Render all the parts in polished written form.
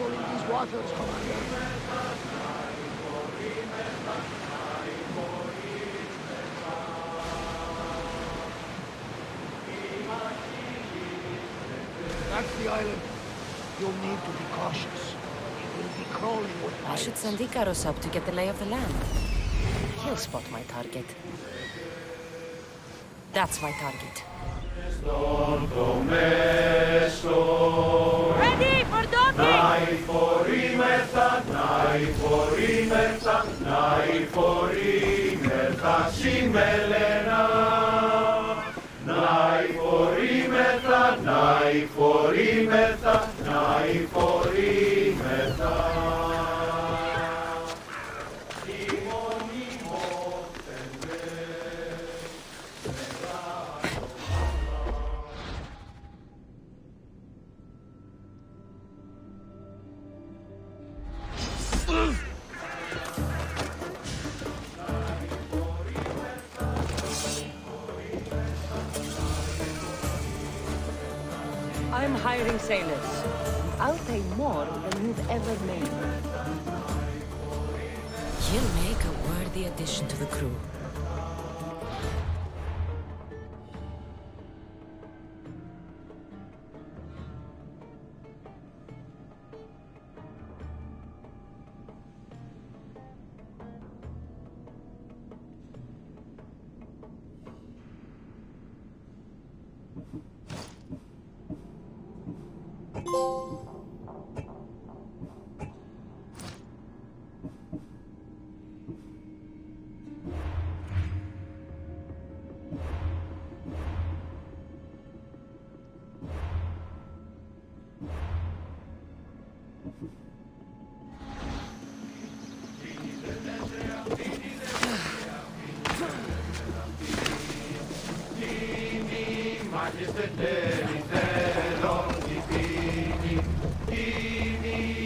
in these waters, Commander. That's the island. You'll need to be cautious. It will be crawling with I should send Icarus up to get the lay of the land. He'll spot my target. That's my target. Ready for docking! I'm hiring sailors. I'll pay more than you've ever made. You'll make a worthy addition to the crew.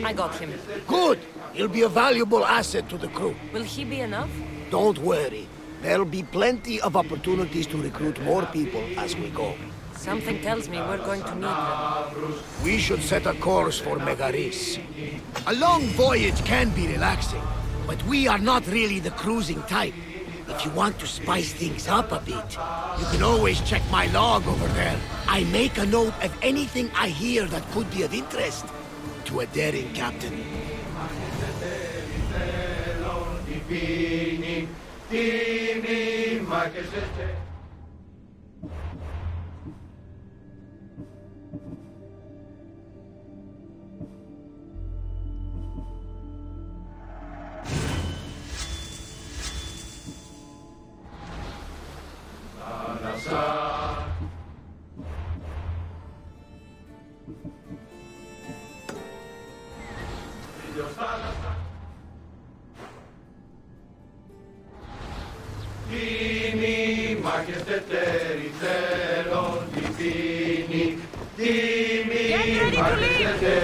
I got him. Good! He'll be a valuable asset to the crew. Will he be enough? Don't worry. There'll be plenty of opportunities to recruit more people as we go. Something tells me we're going to need them. We should set a course for Megaris. A long voyage can be relaxing, but we are not really the cruising type. If you want to spice things up a bit, you can always check my log over there. I make a note of anything I hear that could be of interest to a daring captain.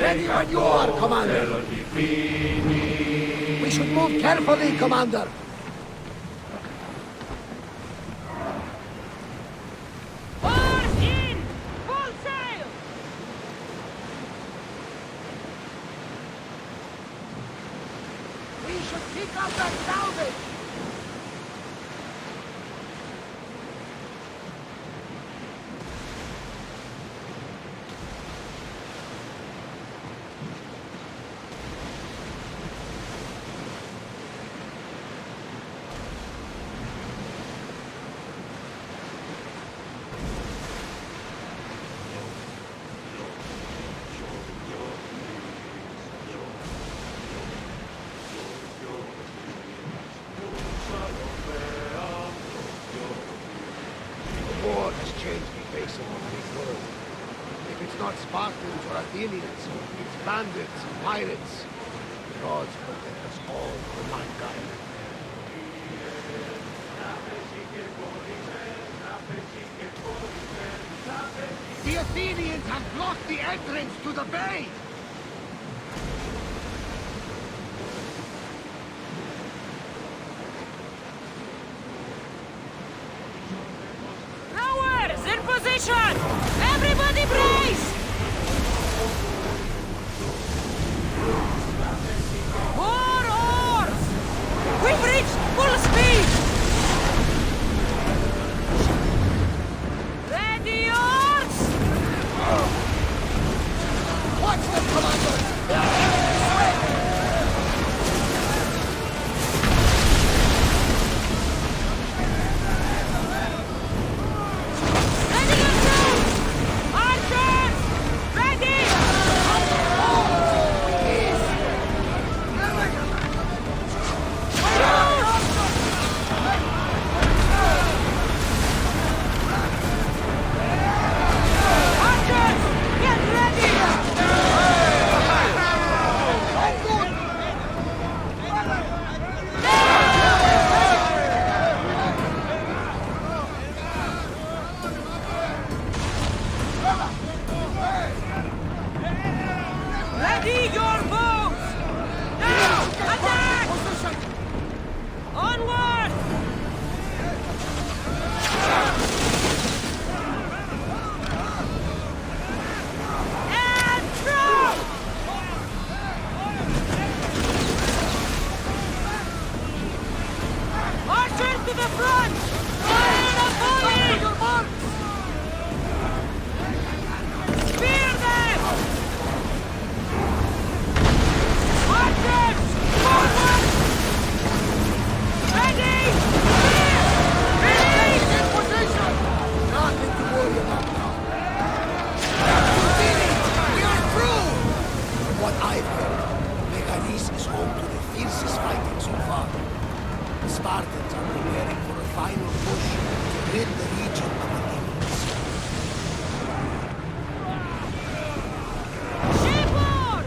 Ready when you are, Commander. We should move carefully, Commander. Oars in! Full sail! We should pick up that salvage. War has changed the face of the big world. If it's not Spartans or Athenians, it's bandits and pirates. The gods protect us all from mankind. The Athenians have blocked the entrance to the bay! Rowers, in position! Everybody brace! We've reached full speed! Ready, yours! Watch them, Commander! Ready yourselves! Archers! Ready! Archers! Get ready! Ready your bows! Now! Attack! Onward! And drop! Archers to the front! Fire the volley! Spear them! Archers! Forward! Ready! Spear! Ready! In position! Nothing to worry about now. We did it! We are through! From what I've heard, Megaris is home to the fiercest fighting so far. The Spartans are preparing for a final push to rid the region of the demons. Shipboard!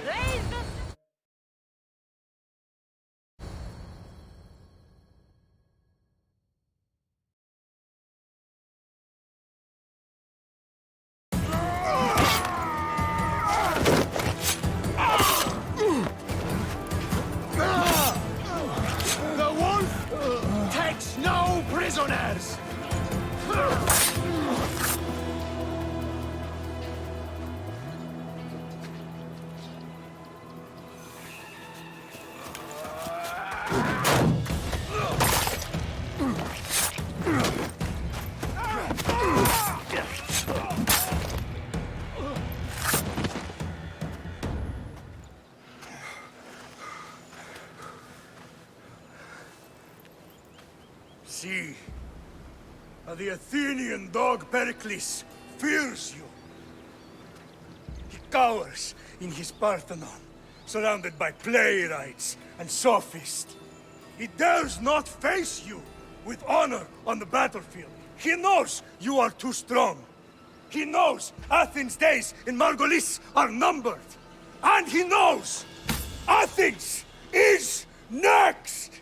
Raise the... The wolf takes no prisoners! See, the Athenian dog Pericles fears you. He cowers in his Parthenon, surrounded by playwrights and sophists. He dares not face you with honor on the battlefield. He knows you are too strong. He knows Athens' days in Margolis are numbered. And he knows Athens is next!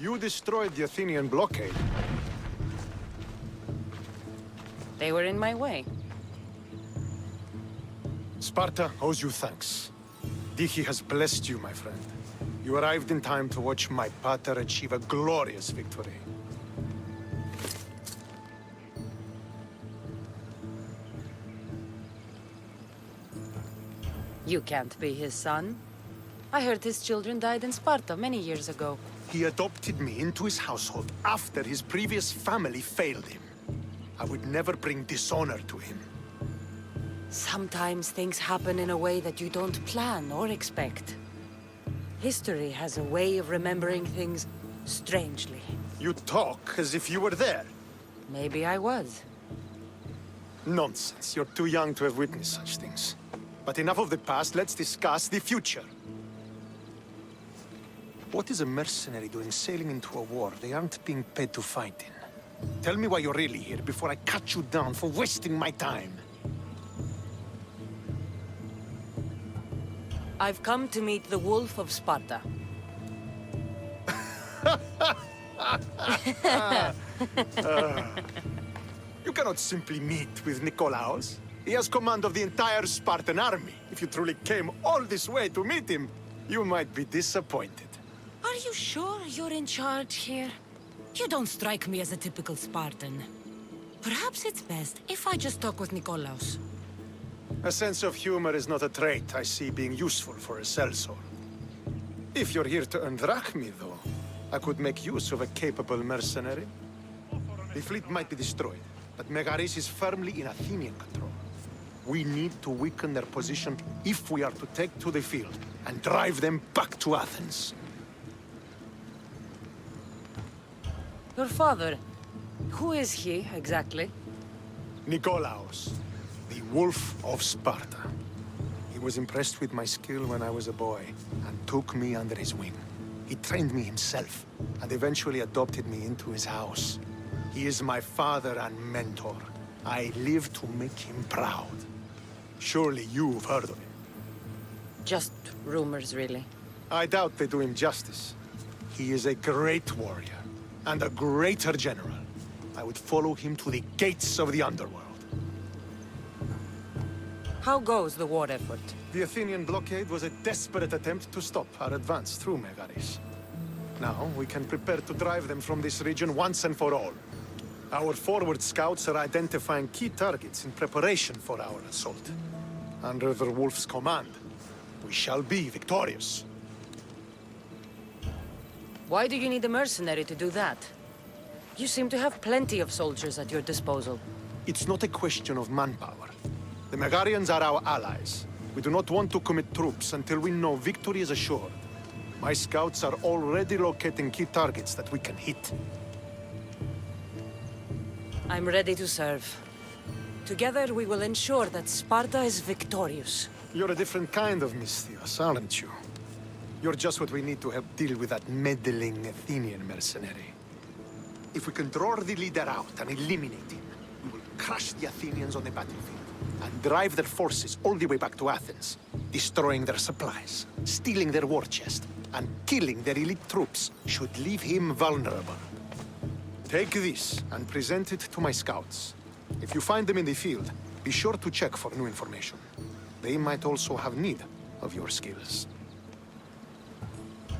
You destroyed the Athenian blockade. They were in my way. Sparta owes you thanks. Dichi has blessed you, my friend. You arrived in time to watch my pater achieve a glorious victory. You can't be his son. I heard his children died in Sparta many years ago. He adopted me into his household after his previous family failed him. I would never bring dishonor to him. Sometimes things happen in a way that you don't plan or expect. History has a way of remembering things strangely. You talk as if you were there. Maybe I was. Nonsense. You're too young to have witnessed such things. But enough of the past, let's discuss the future. What is a mercenary doing sailing into a war they aren't being paid to fight in? Tell me why you're really here before I cut you down for wasting my time. I've come to meet the Wolf of Sparta. You cannot simply meet with Nikolaos. He has command of the entire Spartan army. If you truly came all this way to meet him, you might be disappointed. Are you sure you're in charge here? You don't strike me as a typical Spartan. Perhaps it's best if I just talk with Nikolaos. A sense of humor is not a trait I see being useful for a sellsword. If you're here to earn drachmi, though, I could make use of a capable mercenary. The fleet might be destroyed, but Megaris is firmly in Athenian control. We need to weaken their position if we are to take to the field and drive them back to Athens. Your father, who is he exactly? Nikolaos, the Wolf of Sparta. He was impressed with my skill when I was a boy and took me under his wing. He trained me himself and eventually adopted me into his house. He is my father and mentor. I live to make him proud. Surely you've heard of him. Just rumors, really. I doubt they do him justice. He is a great warrior and a greater general. I would follow him to the gates of the underworld. How goes the war effort? The Athenian blockade was a desperate attempt to stop our advance through Megaris. Now we can prepare to drive them from this region once and for all. Our forward scouts are identifying key targets in preparation for our assault. Under the Wolf's command, we shall be victorious. Why do you need a mercenary to do that? You seem to have plenty of soldiers at your disposal. It's not a question of manpower. The Megarians are our allies. We do not want to commit troops until we know victory is assured. My scouts are already locating key targets that we can hit. I'm ready to serve. Together we will ensure that Sparta is victorious. You're a different kind of Misthios, aren't you? You're just what we need to help deal with that meddling Athenian mercenary. If we can draw the leader out and eliminate him, we will crush the Athenians on the battlefield and drive their forces all the way back to Athens, destroying their supplies, stealing their war chest, and killing their elite troops should leave him vulnerable. Take this and present it to my scouts. If you find them in the field, be sure to check for new information. They might also have need of your skills.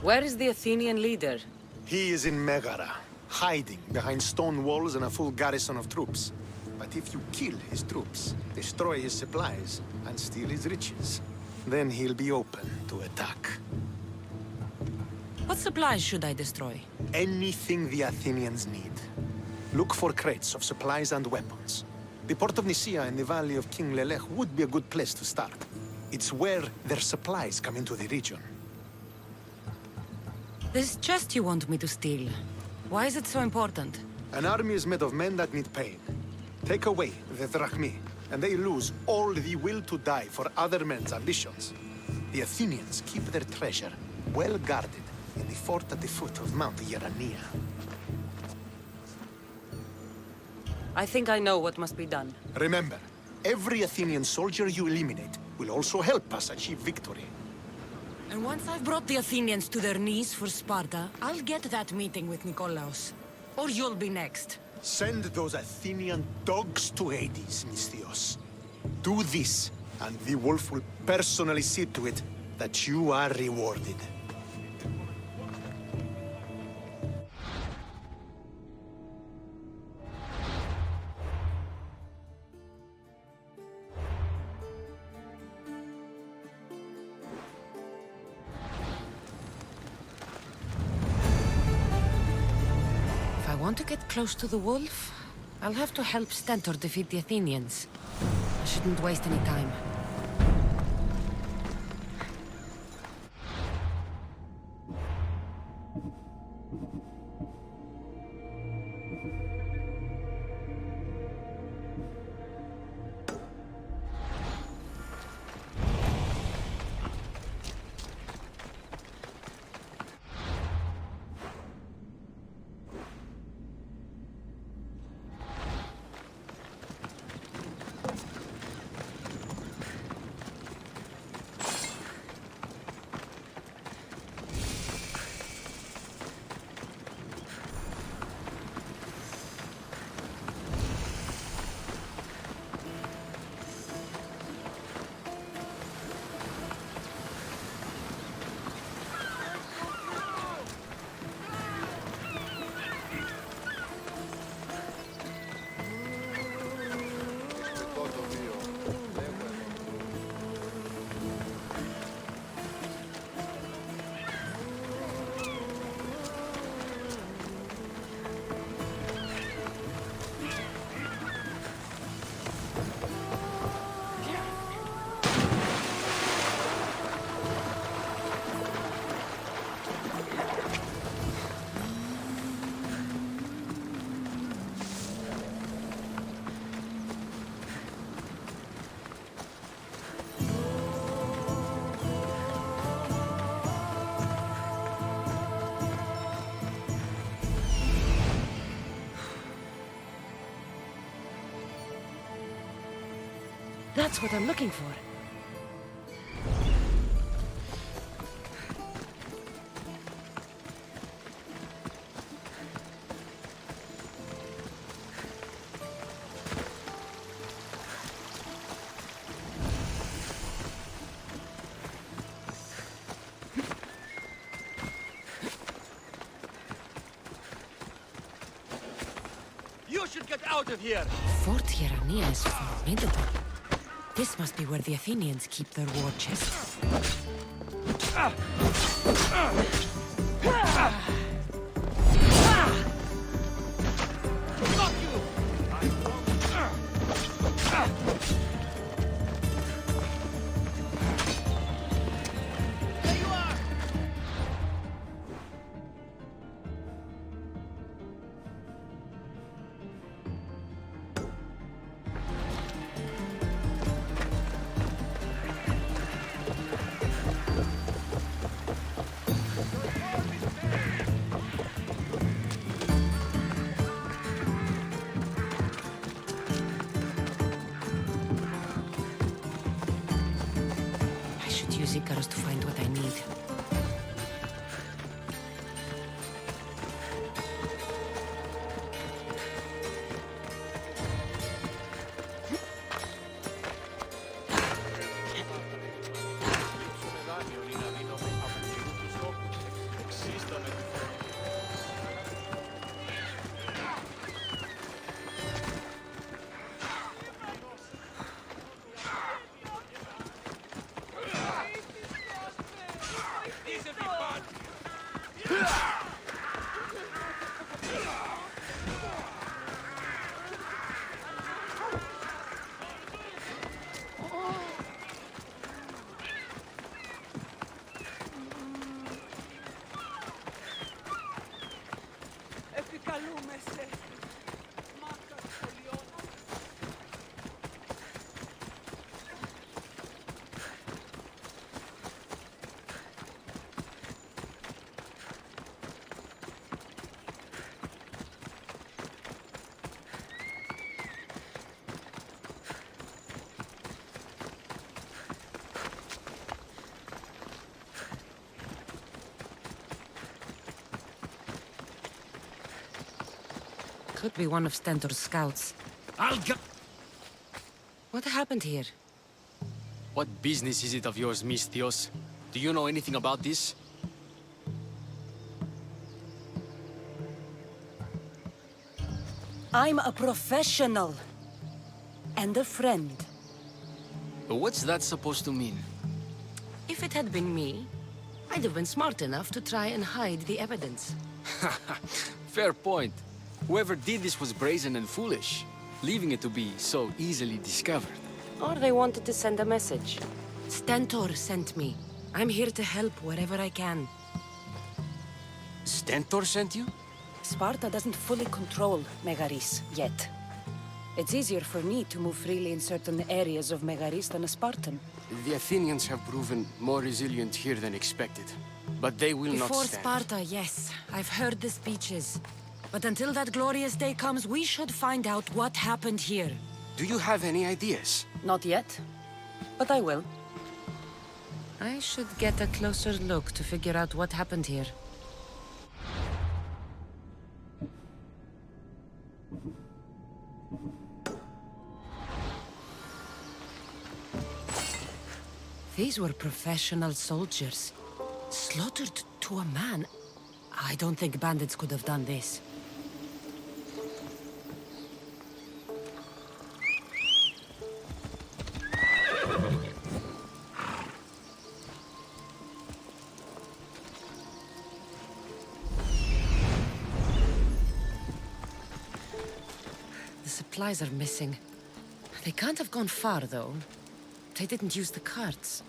Where is the Athenian leader? He is in Megara, hiding behind stone walls and a full garrison of troops. But if you kill his troops, destroy his supplies, and steal his riches, then he'll be open to attack. What supplies should I destroy? Anything the Athenians need. Look for crates of supplies and weapons. The port of Nicaea in the valley of King Lelech would be a good place to start. It's where their supplies come into the region. This chest you want me to steal. Why is it so important? An army is made of men that need pain. Take away the drachmi, and they lose all the will to die for other men's ambitions. The Athenians keep their treasure well guarded in the fort at the foot of Mount Yerania. I think I know what must be done. Remember, every Athenian soldier you eliminate will also help us achieve victory. And once I've brought the Athenians to their knees for Sparta, I'll get that meeting with Nikolaos. Or you'll be next. Send those Athenian dogs to Hades, Misthios. Do this, and the wolf will personally see to it that you are rewarded. If I want to get close to the wolf, I'll have to help Stentor defeat the Athenians. I shouldn't waste any time. That's what I'm looking for. You should get out of here! Fort Hierania is formidable. This must be where the Athenians keep their war chest. Fuck you! There you are! I should use Icarus to find what I need. Could be one of Stentor's scouts. I'll go. What happened here? What business is it of yours, Misthios? Do you know anything about this? I'm a professional. And a friend. But what's that supposed to mean? If it had been me, I'd have been smart enough to try and hide the evidence. Fair point. Whoever did this was brazen and foolish, leaving it to be so easily discovered. Or they wanted to send a message. Stentor sent me. I'm here to help wherever I can. Stentor sent you? Sparta doesn't fully control Megaris yet. It's easier for me to move freely in certain areas of Megaris than a Spartan. The Athenians have proven more resilient here than expected. But they will not Before stand. Sparta, yes. I've heard the speeches. But until that glorious day comes, we should find out what happened here. Do you have any ideas? Not yet. But I will. I should get a closer look to figure out what happened here. These were professional soldiers. Slaughtered to a man. I don't think bandits could have done this. The supplies are missing. They can't have gone far, though. They didn't use the carts.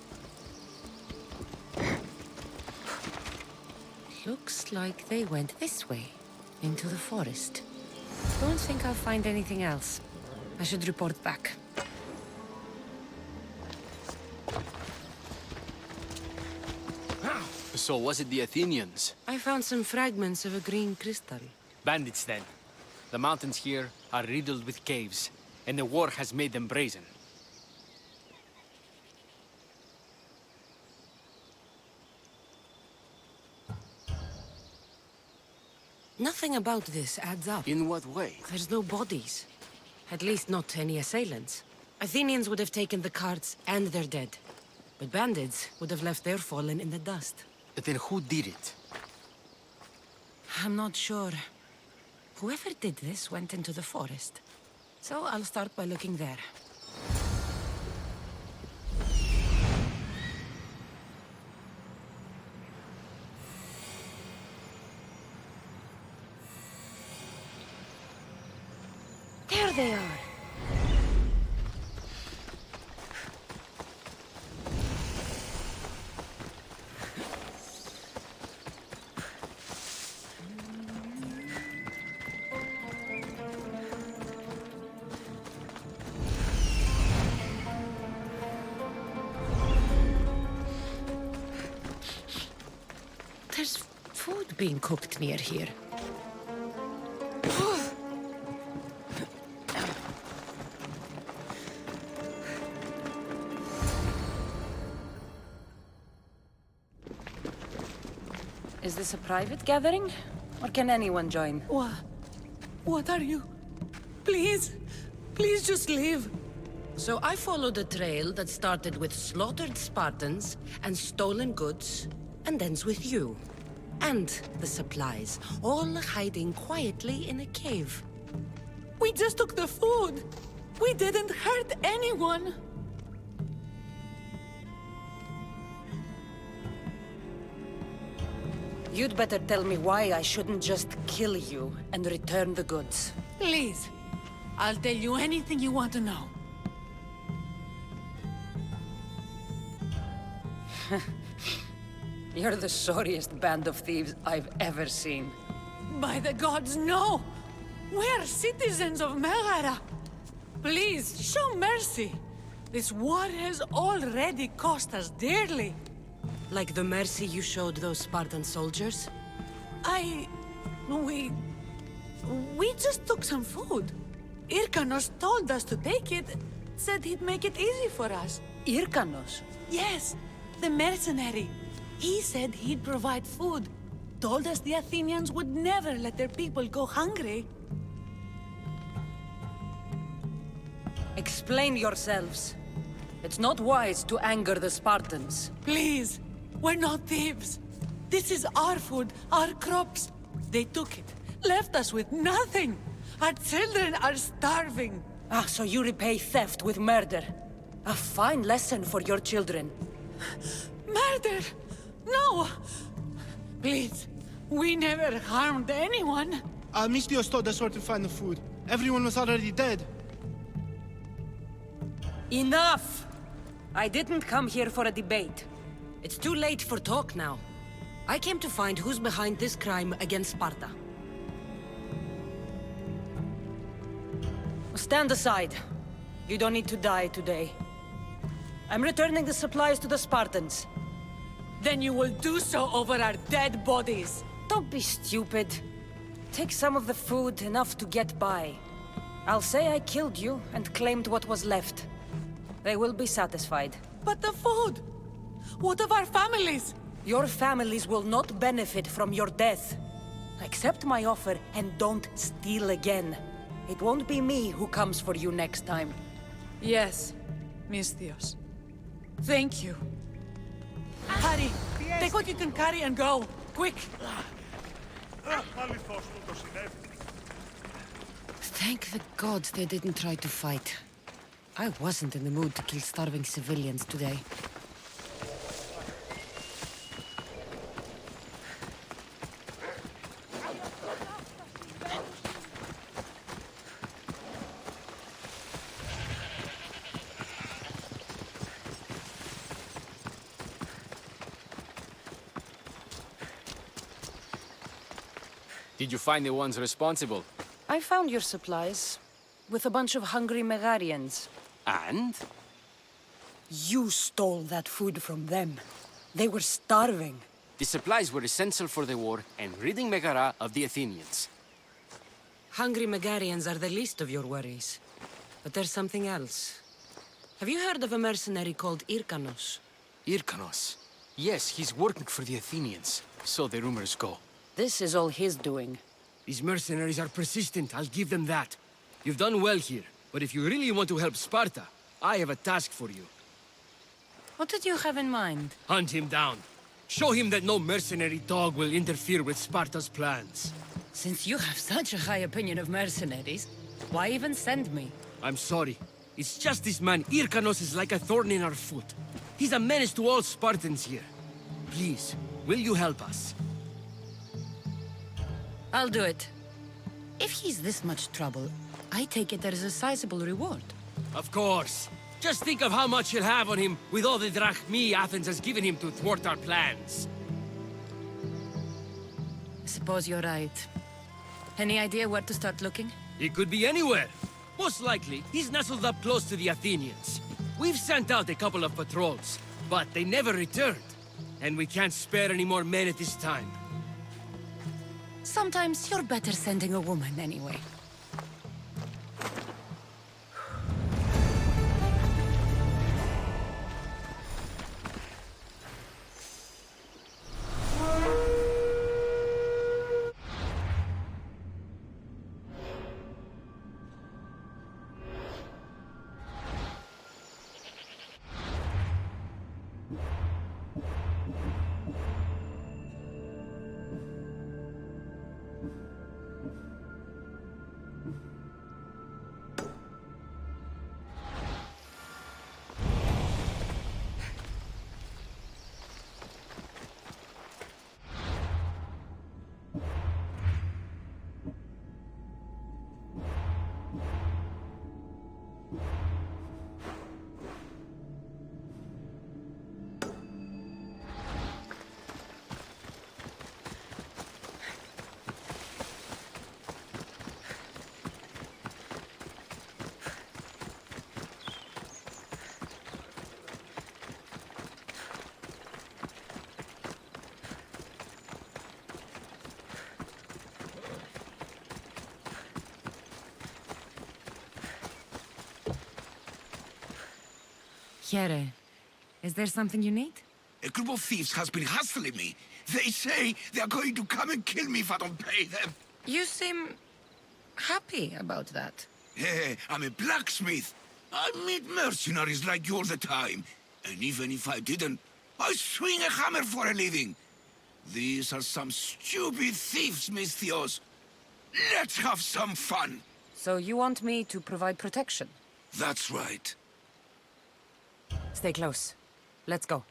Looks like they went this way, into the forest. Don't think I'll find anything else. I should report back. So was it the Athenians? I found some fragments of a green crystal. Bandits, then. The mountains here are riddled with caves, and the war has made them brazen. Nothing about this adds up. In what way? There's no bodies. At least not any assailants. Athenians would have taken the carts and their dead. But bandits would have left their fallen in the dust. Then who did it? I'm not sure. Whoever did this went into the forest. So I'll start by looking there. There they are. There's food being cooked near here. Is this a private gathering? Or can anyone join? What are you? Please, please just leave. So I followed a trail that started with slaughtered Spartans and stolen goods, and ends with you. And the supplies, all hiding quietly in a cave. We just took the food. We didn't hurt anyone. You'd better tell me why I shouldn't just kill you and return the goods. Please, I'll tell you anything you want to know. You're the sorriest band of thieves I've ever seen. By the gods, no! We're citizens of Megara. Please, show mercy. This war has already cost us dearly. Like the mercy you showed those Spartan soldiers? We just took some food. Irkanos told us to take it, said he'd make it easy for us. Irkanos? Yes, the mercenary. He said he'd provide food. Told us the Athenians would never let their people go hungry. Explain yourselves. It's not wise to anger the Spartans. Please, we're not thieves. This is our food, our crops. They took it, left us with nothing. Our children are starving. Ah, so you repay theft with murder. A fine lesson for your children. Murder! No! Please, we never harmed anyone. Mistios told us where to find the food. Everyone was already dead. Enough! I didn't come here for a debate. It's too late for talk now. I came to find who's behind this crime against Sparta. Stand aside. You don't need to die today. I'm returning the supplies to the Spartans. Then you will do so over our dead bodies. Don't be stupid. Take some of the food, enough to get by. I'll say I killed you and claimed what was left. They will be satisfied. But the food! What of our families? Your families will not benefit from your death. Accept my offer and don't steal again. It won't be me who comes for you next time. Yes, Mistios. Thank you. Hurry! Take what you can carry and go! Quick! Thank the gods they didn't try to fight. I wasn't in the mood to kill starving civilians today. Did you find the ones responsible? I found your supplies, with a bunch of hungry Megarians. And? You stole that food from them. They were starving. The supplies were essential for the war and ridding Megara of the Athenians. Hungry Megarians are the least of your worries. But there's something else. Have you heard of a mercenary called Irkanos? Irkanos. Yes, he's working for the Athenians. So the rumors go. This is all his doing. These mercenaries are persistent, I'll give them that. You've done well here, but if you really want to help Sparta, I have a task for you. What did you have in mind? Hunt him down. Show him that no mercenary dog will interfere with Sparta's plans. Since you have such a high opinion of mercenaries, why even send me? I'm sorry. It's just this man, Irkanos, is like a thorn in our foot. He's a menace to all Spartans here. Please, will you help us? I'll do it. If he's this much trouble, I take it there is a sizable reward. Of course. Just think of how much he'll have on him with all the drachmi Athens has given him to thwart our plans. I suppose you're right. Any idea where to start looking? He could be anywhere. Most likely, he's nestled up close to the Athenians. We've sent out a couple of patrols, but they never returned. And we can't spare any more men at this time. Sometimes you're better sending a woman anyway. Here, is there something you need? A group of thieves has been hassling me. They say they are going to come and kill me if I don't pay them. You seem happy about that. Hey, I'm a blacksmith. I meet mercenaries like you all the time. And even if I didn't, I swing a hammer for a living. These are some stupid thieves, Misthios. Let's have some fun. So you want me to provide protection? That's right. Stay close. Let's go.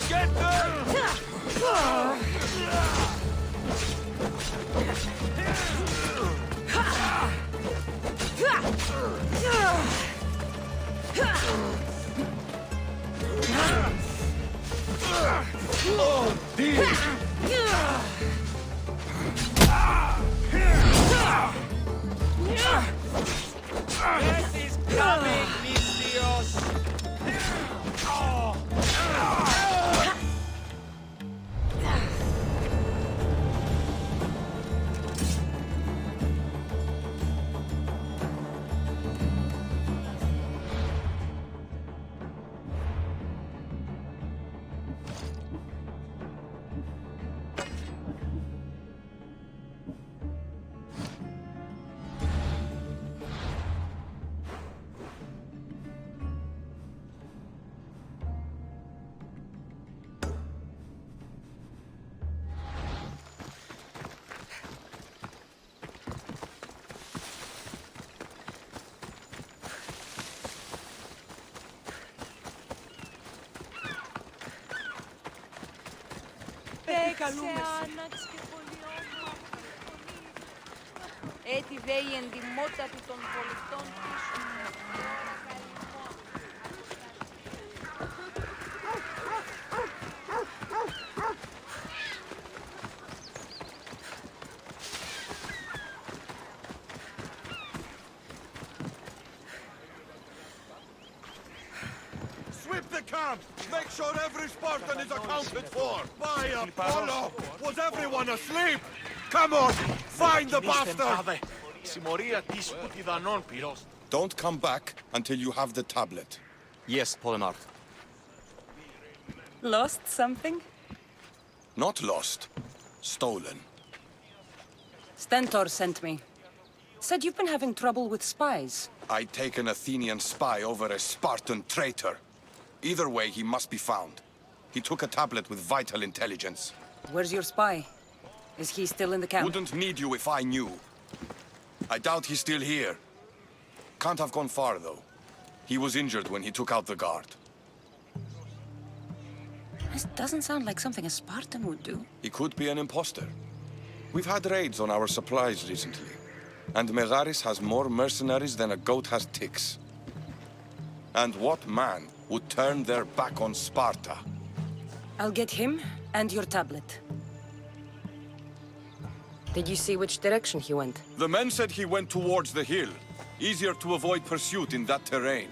Get them! Oh, dear! Death is coming, Misthios! Έτσι δε η εντιμότατη των πολιτών πίσω. Sweep the camp! Make sure every Spartan is accounted for! By Apollo! Was everyone asleep? Come on! Find the bastard! Don't come back until you have the tablet. Yes, Polemarch. Lost something? Not lost. Stolen. Stentor sent me. Said you've been having trouble with spies. I take an Athenian spy over a Spartan traitor. Either way, he must be found. He took a tablet with vital intelligence. Where's your spy? Is he still in the camp? Wouldn't need you if I knew. I doubt he's still here. Can't have gone far, though. He was injured when he took out the guard. This doesn't sound like something a Spartan would do. He could be an imposter. We've had raids on our supplies recently. And Megaris has more mercenaries than a goat has ticks. And what man would turn their back on Sparta? I'll get him and your tablet. Did you see which direction he went? The men said he went towards the hill. Easier to avoid pursuit in that terrain.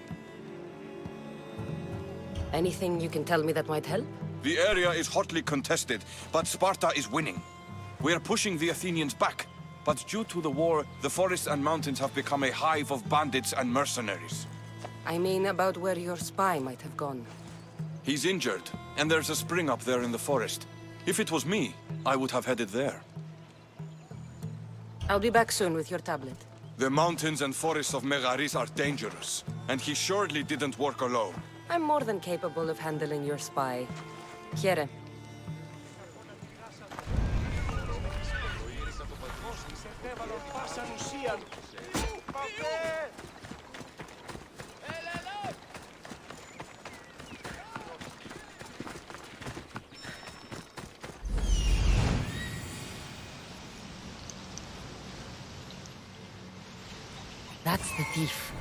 Anything you can tell me that might help? The area is hotly contested, but Sparta is winning. We are pushing the Athenians back. But due to the war, the forests and mountains have become a hive of bandits and mercenaries. I mean about where your spy might have gone. He's injured, and there's a spring up there in the forest. If it was me, I would have headed there. I'll be back soon with your tablet. The mountains and forests of Megaris are dangerous, and he surely didn't work alone. I'm more than capable of handling your spy. Here. That's the thief.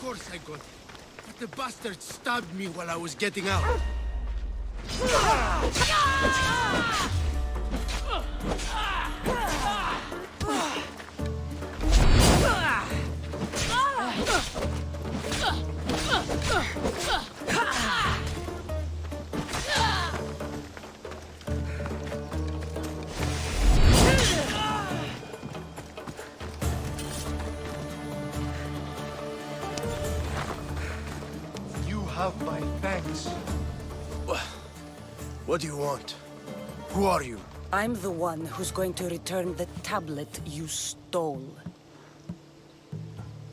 Of course I got it. But the bastard stabbed me while I was getting out. Have my thanks. What do you want? Who are you? I'm the one who's going to return the tablet you stole.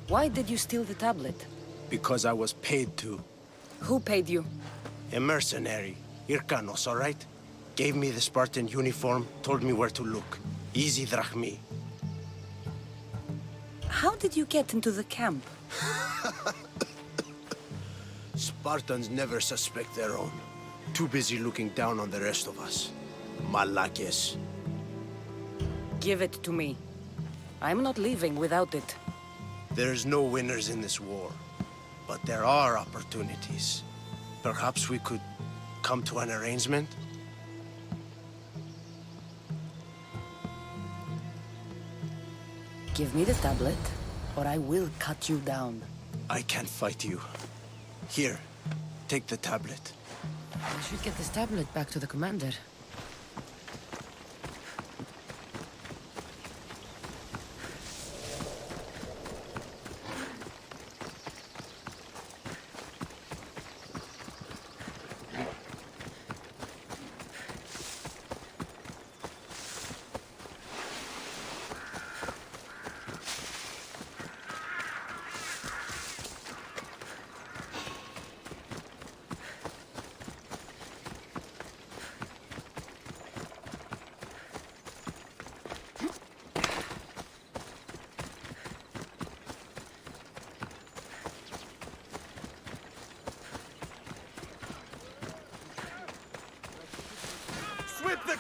Why did you steal the tablet? Because I was paid to. Who paid you? A mercenary. Irkanos, all right? Gave me the Spartan uniform, told me where to look. Easy drachmi. How did you get into the camp? Spartans never suspect their own. Too busy looking down on the rest of us. Malakes. Give it to me. I'm not leaving without it. There's no winners in this war. But there are opportunities. Perhaps we could come to an arrangement? Give me the tablet, or I will cut you down. I can't fight you. Here, take the tablet. I should get this tablet back to the commander.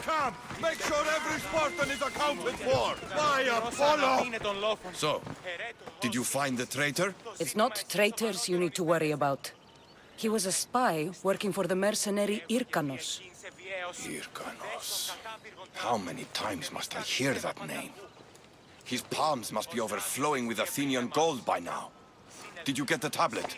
camp! Make sure every Spartan is accounted for! By Apollo! So, did you find the traitor? It's not traitors you need to worry about. He was a spy working for the mercenary Irkanos. Irkanos. How many times must I hear that name? His palms must be overflowing with Athenian gold by now. Did you get the tablet?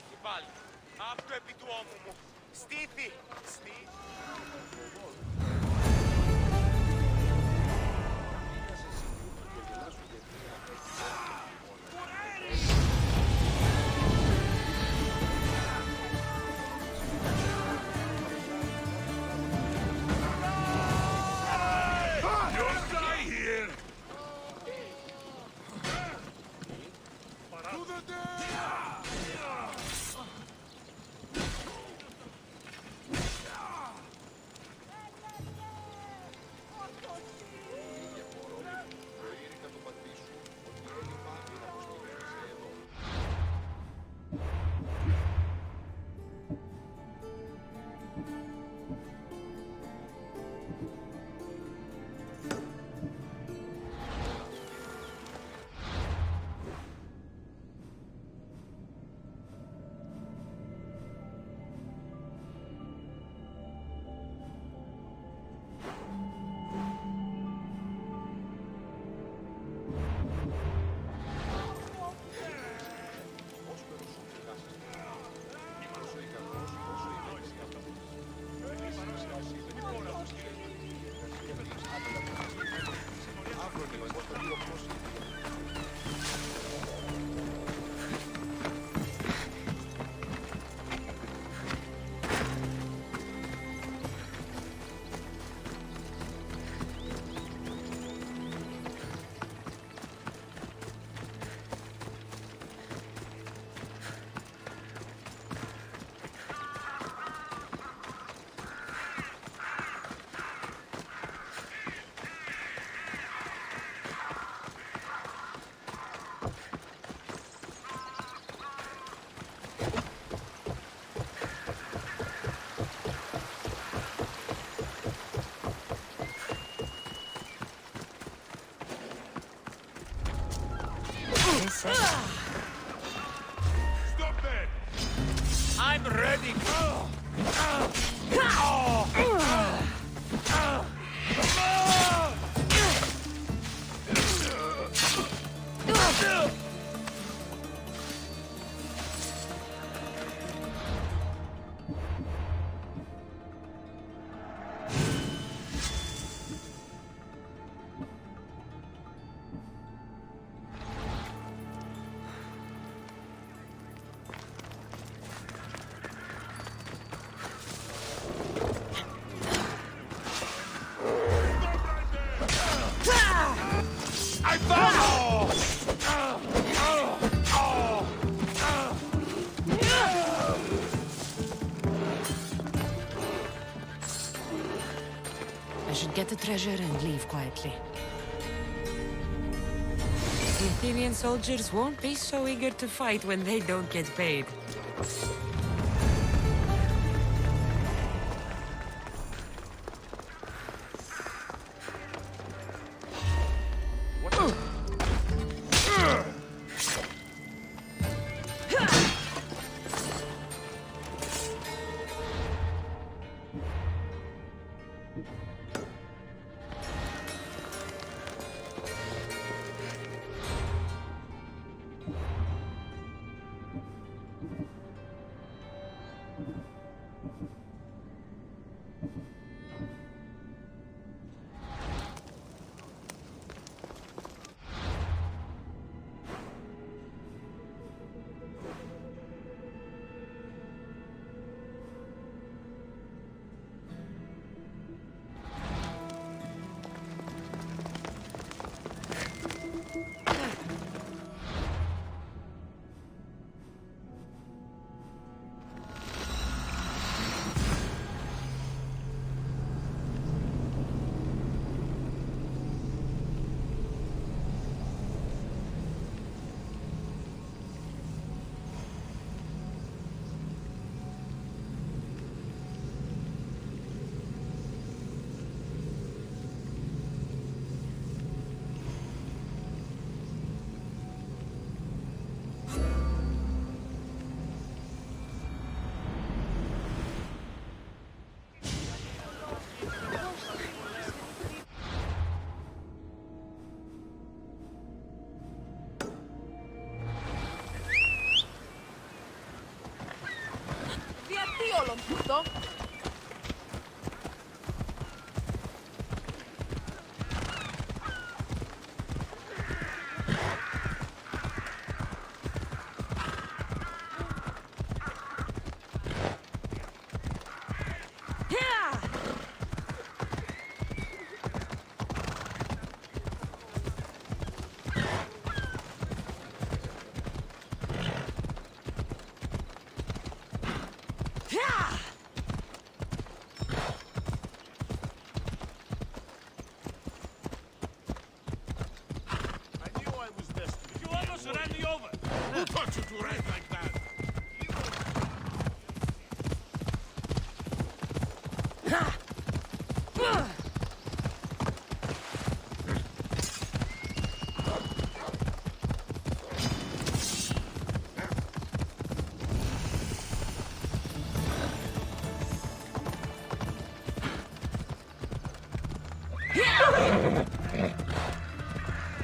Stop there! I'm ready. I should get the treasure and leave quietly. The Athenian soldiers won't be so eager to fight when they don't get paid. computer. Who taught you to write like that?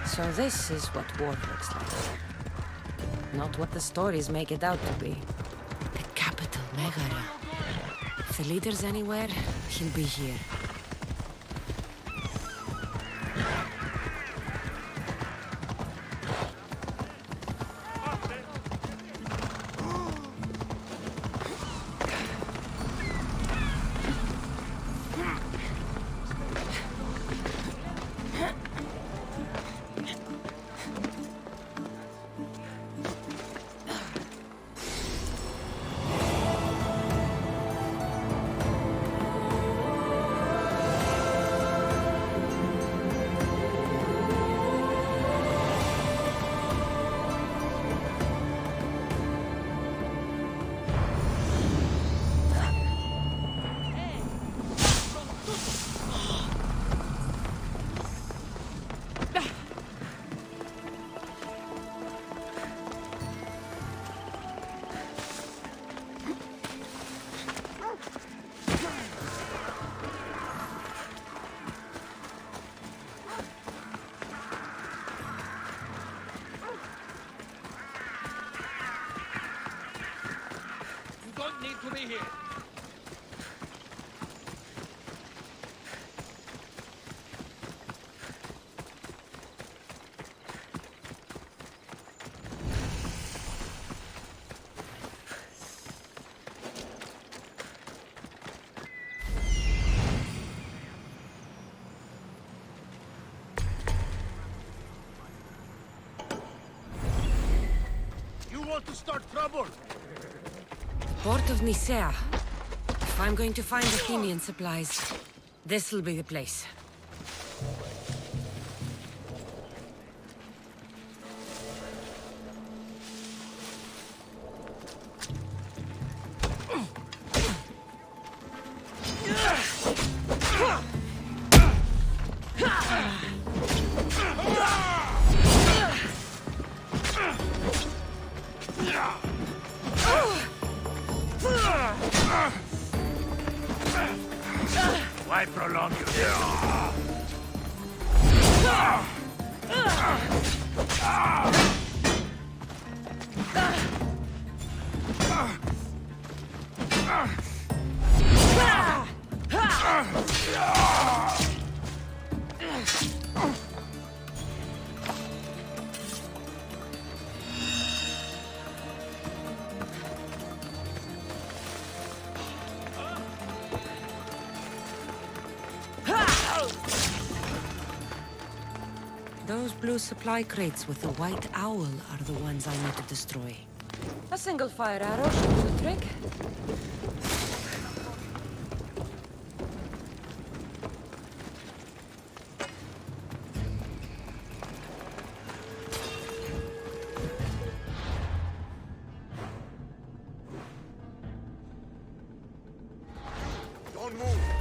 So this is what war looks like. Not what the stories make it out to be. The capital, Megara. If the leader's anywhere, he'll be here. You don't need to be here. You want to start trouble? Port of Nicaea. If I'm going to find Athenian supplies, this'll be the place. Why prolong your Those blue supply crates with the white owl are the ones I need to destroy. A single fire arrow should do the trick. Don't move!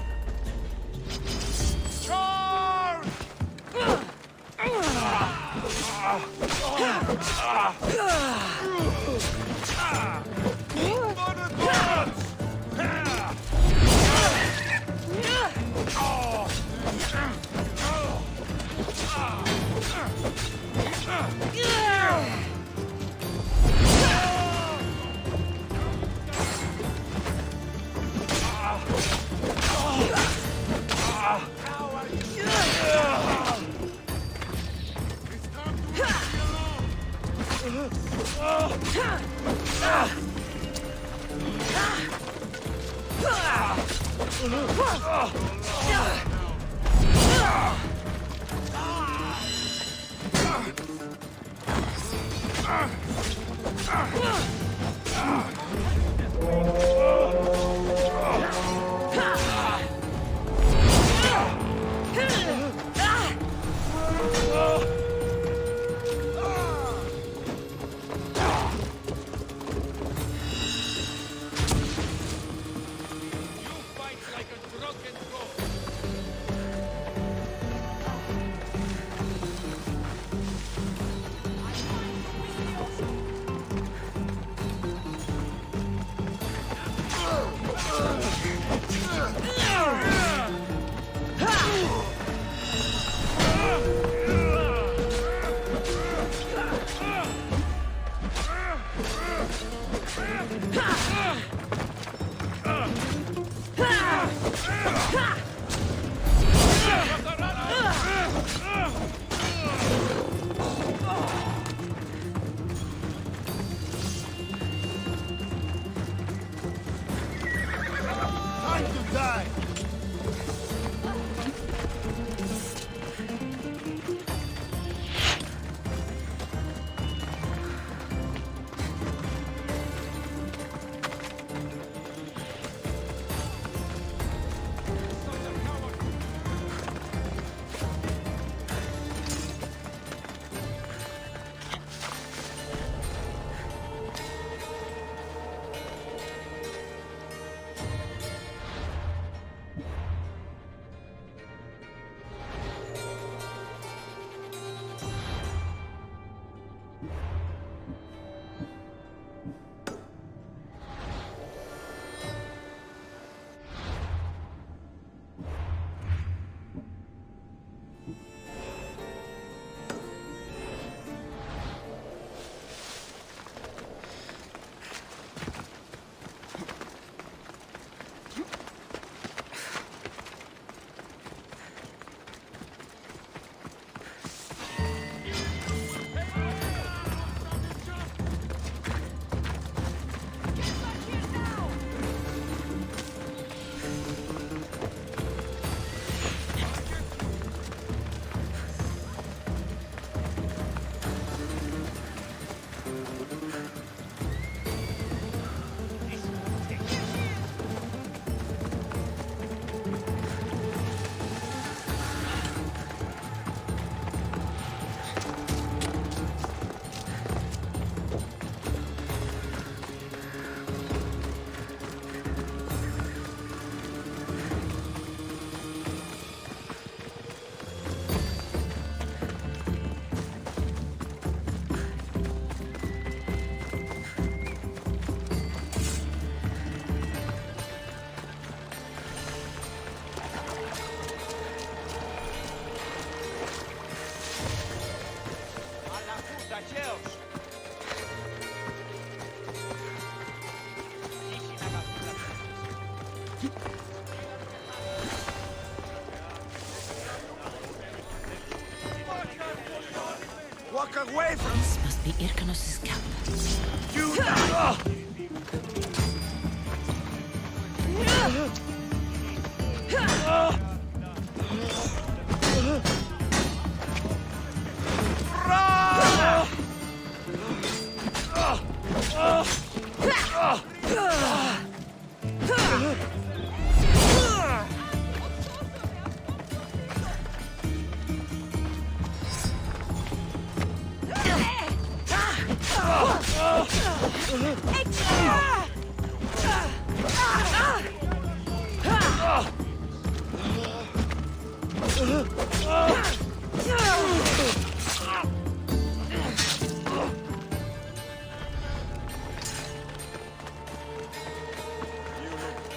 Walk away from This must be Irkanos' camp. you!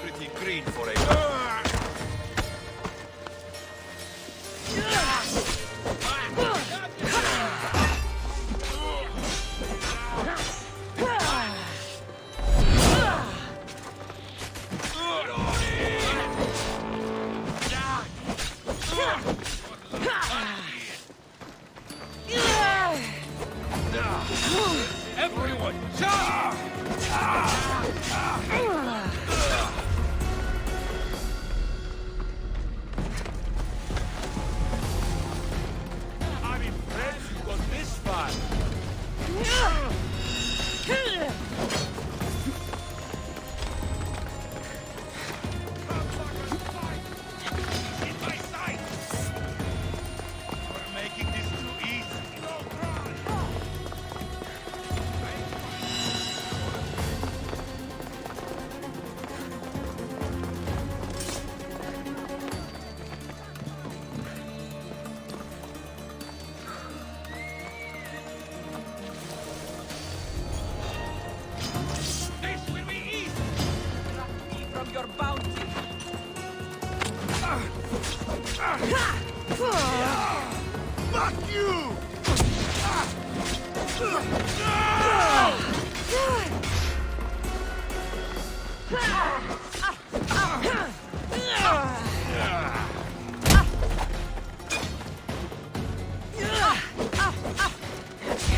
Pretty green for a... Everyone, charge! I'm impressed you got this far. In my sights! You're making this too easy. No, try! This will be easy! Drop me from your bounty! Fuck you!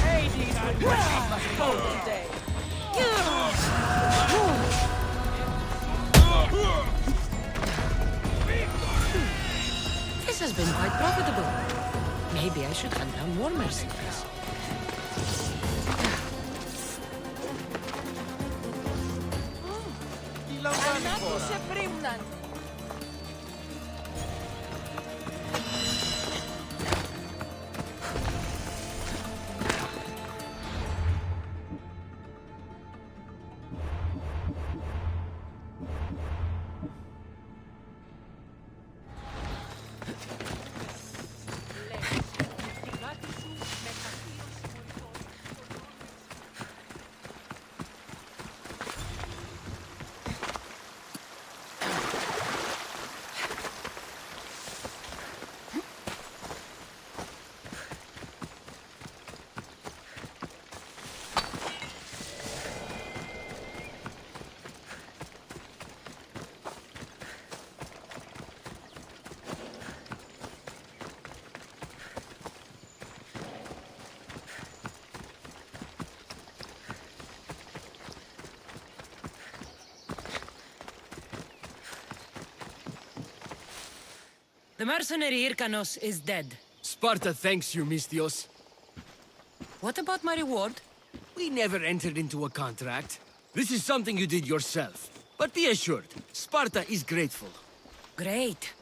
Hating and wrecking must fall today. This has been quite profitable. Maybe I should hunt down more mercenaries. Ανάκουσε σε πρίμναν. The mercenary Irkanos is dead. Sparta thanks you, Mistios. What about my reward? We never entered into a contract. This is something you did yourself. But be assured, Sparta is grateful. Great.